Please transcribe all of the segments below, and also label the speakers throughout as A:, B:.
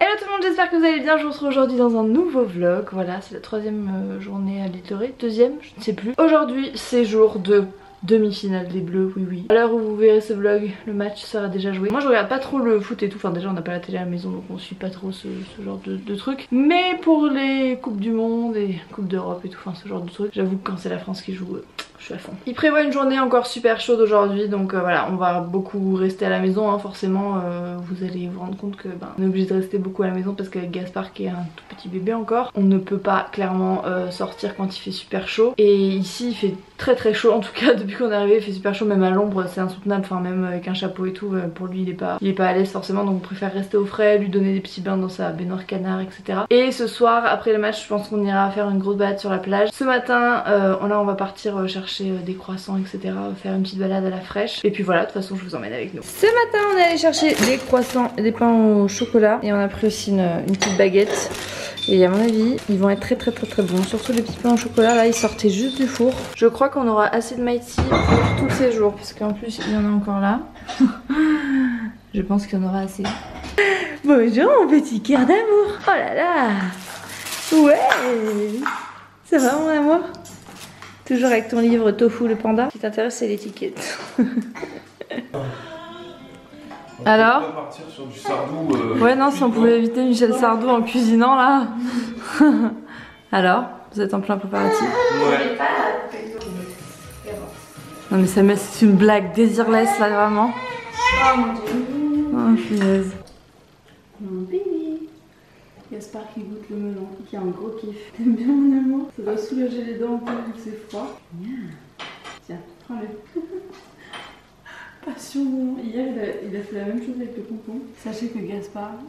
A: Hello tout le monde, j'espère que vous allez bien. Je vous retrouve aujourd'hui dans un nouveau vlog. Voilà, c'est la troisième journée à l'île de Ré, deuxième, je ne sais plus. Aujourd'hui c'est jour de demi-finale des Bleus, oui. À l'heure où vous verrez ce vlog, le match sera déjà joué. Moi je regarde pas trop le foot et tout, enfin déjà on n'a pas la télé à la maison donc on suit pas trop ce genre de trucs. Mais pour les coupes du monde et coupes d'Europe et tout, enfin ce genre de trucs, j'avoue que quand c'est la France qui joue, je suis à fond. Il prévoit une journée encore super chaude aujourd'hui, donc voilà, on va beaucoup rester à la maison, hein, forcément. Vous allez vous rendre compte que on est obligé de rester beaucoup à la maison parce qu'avec Gaspard qui est un tout petit bébé encore, on ne peut pas clairement sortir quand il fait super chaud. Et ici il fait très chaud, en tout cas depuis qu'on est arrivé il fait super chaud, même à l'ombre c'est insoutenable, enfin même avec un chapeau et tout, pour lui il est pas à l'aise forcément, donc on préfère rester au frais, lui donner des petits bains dans sa baignoire canard, etc. Et ce soir après le match je pense qu'on ira faire une grosse balade sur la plage. Ce matin là on va partir chercher des croissants, etc., faire une petite balade à la fraîche, et puis voilà, de toute façon je vous emmène avec nous. Ce matin on est allé chercher des croissants et des pains au chocolat, et on a pris aussi une petite baguette. Et à mon avis ils vont être très bons, surtout les petits pains au chocolat là, ils sortaient juste du four. Je crois qu'on aura assez de Mighty pour tous ces jours, parce qu'en plus il y en a encore là. Je pense qu'il y en aura assez. Bonjour mon petit cœur d'amour. Oh là là. Ouais. Ça va mon amour? Toujours avec ton livre Tofu le panda. Ce qui t'intéresse c'est l'étiquette. Alors?
B: On peut partir sur du Sardou,
A: ouais non, si on pouvait éviter Michel Sardou en cuisinant là. Alors, vous êtes en plein préparatif?
B: Ouais.
A: Non mais ça c'est une blague désirless là vraiment. Oh mon dieu. Oh punaise. Mon bébé. Gaspard qui goûte le melon, qui a un gros kiff. T'aimes bien mon amour? Ça doit soulager les dents un peu vu que c'est froid. Tiens, prends-le. Passion. Hier il a fait la même chose avec le concombre. Sachez que Gaspard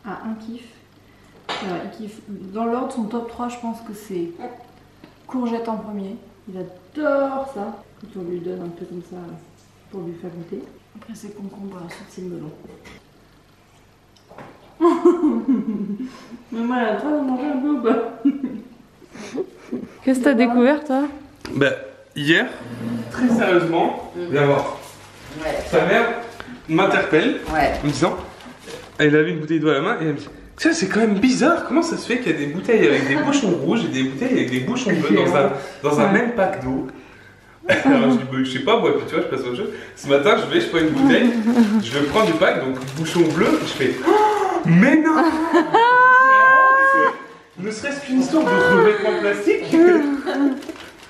A: a un kiff. Il kiffe. Dans l'ordre, son top 3 je pense que c'est courgette en premier. Il adore ça. Quand on lui donne un peu comme ça pour lui faire goûter. Après c'est concombre, ensuite c'est le melon. Maman elle a le droit de manger un peu ou pas? Qu'est-ce que t'as découvert toi?
B: Bah hier, très sérieusement, viens voir. Sa mère m'interpelle en me disant, elle avait une bouteille d'eau à la main et elle me dit, ça c'est quand même bizarre, comment ça se fait qu'il y a des bouteilles avec des bouchons rouges et des bouteilles avec des bouchons bleus dans un même pack d'eau? Alors je dis, bah, je sais pas, moi, puis tu vois, je passe autre chose. Ce matin, je prends une bouteille, je prends du pack, donc bouchon bleu, et je fais, oh, mais non! Ne serait-ce qu'une histoire de revêtement plastique.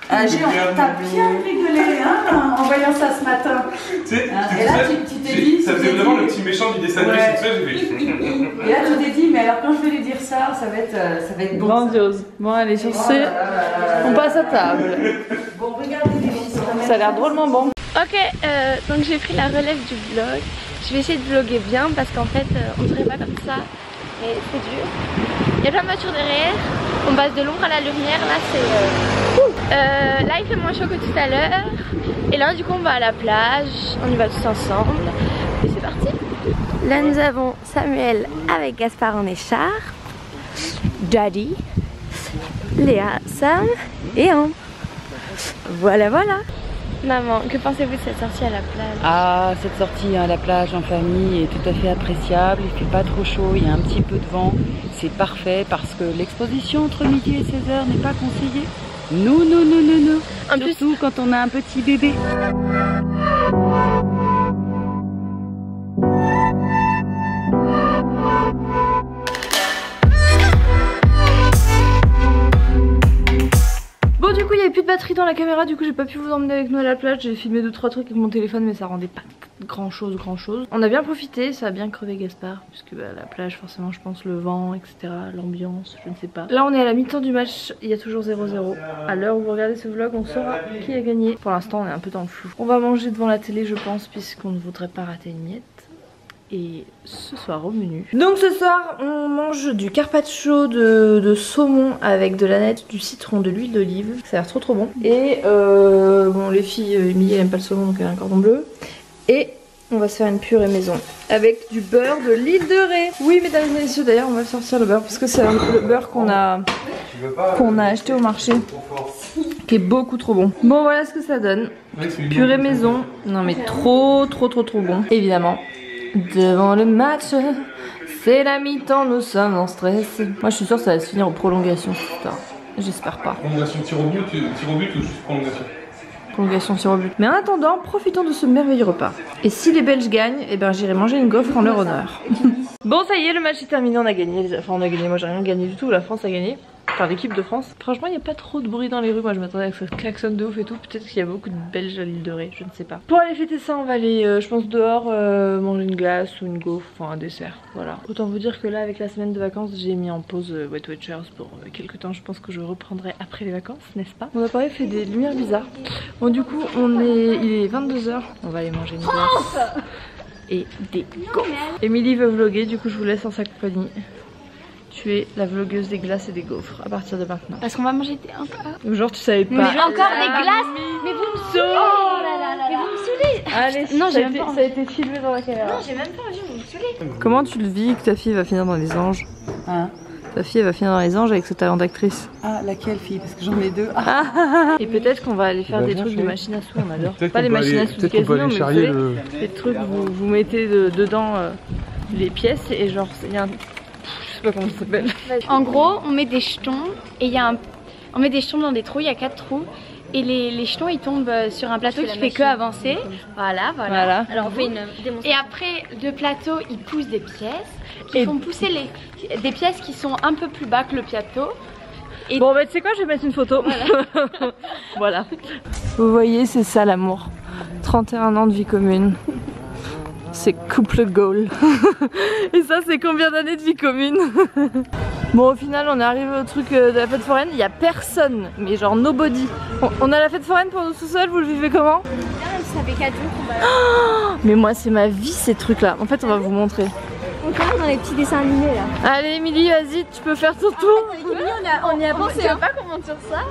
C: Géant, t'as bien rigolé hein, en voyant ça ce matin.
B: Tu sais,
C: et là tu t'es dit.
B: Ça faisait vraiment le petit méchant du dessin animé, c'est ça, j'ai fait.
C: Et là tu t'es dit, mais alors quand je vais lui dire ça, ça va être bon.
A: Grandiose. Bon, allez, sur ce, on passe à table.
C: Bon, regardez les filles,
A: ça a l'air drôlement bon.
D: Ok, donc j'ai pris la relève du vlog. Je vais essayer de vlogger bien parce qu'en fait, on ne serait pas comme ça. Et c'est dur. Il y a plein de voitures derrière. On passe de l'ombre à la lumière. Là, c'est. Là, il fait moins chaud que tout à l'heure. Et là, du coup, on va à la plage. On y va tous ensemble. Et c'est parti. Là, nous avons Samuel avec Gaspard en écharpe, Daddy, Léa, Sam et Ambre. Voilà. Maman, que pensez-vous de cette sortie à la plage?
E: Ah, cette sortie à la plage en famille est tout à fait appréciable. Il fait pas trop chaud, il y a un petit peu de vent. C'est parfait parce que l'exposition entre midi et 16h n'est pas conseillée. Non. Surtout quand on a un petit bébé.
A: Bon, du coup il n'y avait plus de batterie dans la caméra, du coup j'ai pas pu vous emmener avec nous à la plage. J'ai filmé 2-3 trucs avec mon téléphone mais ça rendait pas grand chose. On a bien profité, ça a bien crevé Gaspard, puisque la plage forcément je pense le vent, etc, l'ambiance, je ne sais pas. Là on est à la mi-temps du match, il y a toujours 0-0. À l'heure où vous regardez ce vlog on saura qui a gagné. Pour l'instant on est un peu dans le flou. On va manger devant la télé je pense, puisqu'on ne voudrait pas rater une miette. Et ce soir au menu. Donc ce soir on mange du carpaccio de saumon avec de l'aneth, du citron, de l'huile d'olive. Ça a l'air trop bon. Et bon les filles, Emilie elle aime pas le saumon donc elle a un cordon bleu. Et on va se faire une purée maison avec du beurre de l'île de Ré. Oui mesdames et messieurs, d'ailleurs on va sortir le beurre parce que c'est le beurre qu'on a acheté au marché, qui est beaucoup trop bon. Bon voilà ce que ça donne. Purée maison. Non mais trop bon. Évidemment devant le match C'est la mi-temps, nous sommes en stress. Moi je suis sûre que ça va se finir en prolongation cette histoire. J'espère pas.
B: Prolongation tir au but ou juste prolongation?
A: Prolongation tir au but. Mais en attendant, profitons de ce merveilleux repas. Et si les Belges gagnent, eh ben j'irai manger une gaufre en leur honneur. Bon ça y est, le match est terminé, on a gagné. Enfin on a gagné, moi j'ai rien gagné du tout, la France a gagné. Enfin l'équipe de France. Franchement il n'y a pas trop de bruit dans les rues, moi je m'attendais à que ça klaxonne de ouf et tout. Peut-être qu'il y a beaucoup de Belges à l'île de Ré, je ne sais pas. Pour aller fêter ça on va aller je pense dehors manger une glace ou une gaufre, enfin un dessert. Voilà. Autant vous dire que là avec la semaine de vacances j'ai mis en pause Weight Watchers pour quelques temps. Je pense que je reprendrai après les vacances, n'est-ce pas? Mon appareil fait des lumières bizarres. Bon du coup il est 22 h, on va aller manger une glace et des gaufres. Émilie veut vlogger, du coup je vous laisse en sa compagnie. Tu es la vlogueuse des glaces et des gaufres à partir de maintenant.
D: Parce qu'on va manger des encore.
A: Genre tu savais pas.
D: Mais encore des glaces. Mais vous me saoulez. Oh là là là. Mais vous me saoulez.
A: Allez,
D: non,
A: ça a été filmé dans la caméra.
D: Non, j'ai même pas envie, vous me saoulez.
A: Comment tu le vis que ta fille va finir dans les anges?
E: Hein?
A: Ta fille elle va finir dans les anges avec ce talent d'actrice.
E: Ah, laquelle fille? Parce que j'en ai deux.
A: Et peut-être qu'on va aller faire des trucs de machine à sous, on adore. Pas les
B: qu'on peut
A: machines à
B: aller-
A: sous du
B: peut-être qu'on peut
A: casino,
B: aller
A: mais vous
B: charrier
A: savez, les trucs où vous mettez dedans les pièces et genre il y a un... Je sais pas comment ça s'appelle.
D: En gros, on met des jetons et il y a on met des jetons dans des trous, il y a 4 trous. Et les jetons ils tombent sur un plateau qui fait que avancer. Voilà.
A: Alors
D: on fait une démonstration. Et après, le plateau il pousse des pièces qui font pousser des pièces qui sont un peu plus bas que le plateau. Et
A: bon bah tu sais quoi, je vais mettre une photo. Voilà. Vous voyez, c'est ça l'amour. 31 ans de vie commune. C'est couple goal. Et ça c'est combien d'années de vie commune? Bon au final on est arrivé au truc de la fête foraine, il y a personne, mais genre nobody. On a la fête foraine pour nous tout seuls, vous le vivez comment?
D: ça fait 4 jours qu'on va...
A: Mais moi c'est ma vie ces trucs là, en fait on va vous montrer.
D: On commence dans les petits dessins animés là.
A: Allez Émilie, vas-y, tu peux faire ton tour.
D: On y a pensé. Tu veux pas qu'on monte sur ça?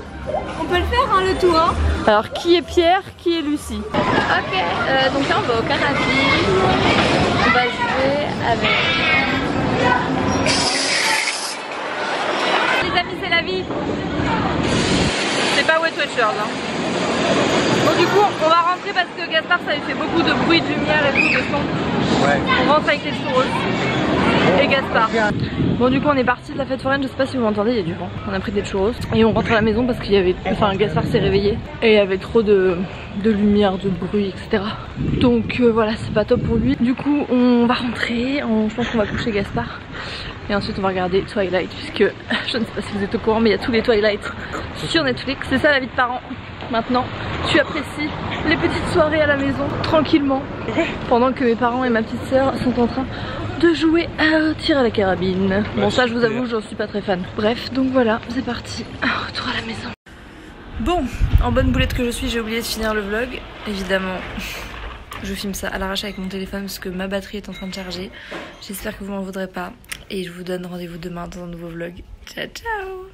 D: On peut le faire hein, le tour. Hein.
A: Alors qui est Pierre, qui est Lucie?
D: Ok, donc là on va au Carabine. On va jouer avec...
A: Les amis c'est la vie. C'est pas Weight Watchers hein. Bon du coup on va rentrer parce que Gaspard ça lui fait beaucoup de bruit, de lumière et tout, de son. Ouais. On rentre avec les churros et Gaspard. Bon du coup on est parti de la fête foraine, je sais pas si vous m'entendez, il y a du vent. On a pris des churros et on rentre à la maison parce qu'il y avait... Enfin Gaspard s'est réveillé et il y avait trop de lumière, de bruit etc. Donc voilà c'est pas top pour lui. Du coup on va rentrer, je pense qu'on va coucher Gaspard. Et ensuite on va regarder Twilight puisque je ne sais pas si vous êtes au courant mais il y a tous les Twilight sur Netflix. C'est ça la vie de parents. Maintenant tu apprécies les petites soirées à la maison tranquillement pendant que mes parents et ma petite soeur sont en train de jouer à tir à la carabine. Bon ça je vous avoue j'en suis pas très fan. Bref donc voilà c'est parti, retour à la maison. Bon, en bonne boulette que je suis j'ai oublié de finir le vlog. Évidemment je filme ça à l'arrache avec mon téléphone parce que ma batterie est en train de charger. J'espère que vous m'en voudrez pas et je vous donne rendez-vous demain dans un nouveau vlog. Ciao ciao.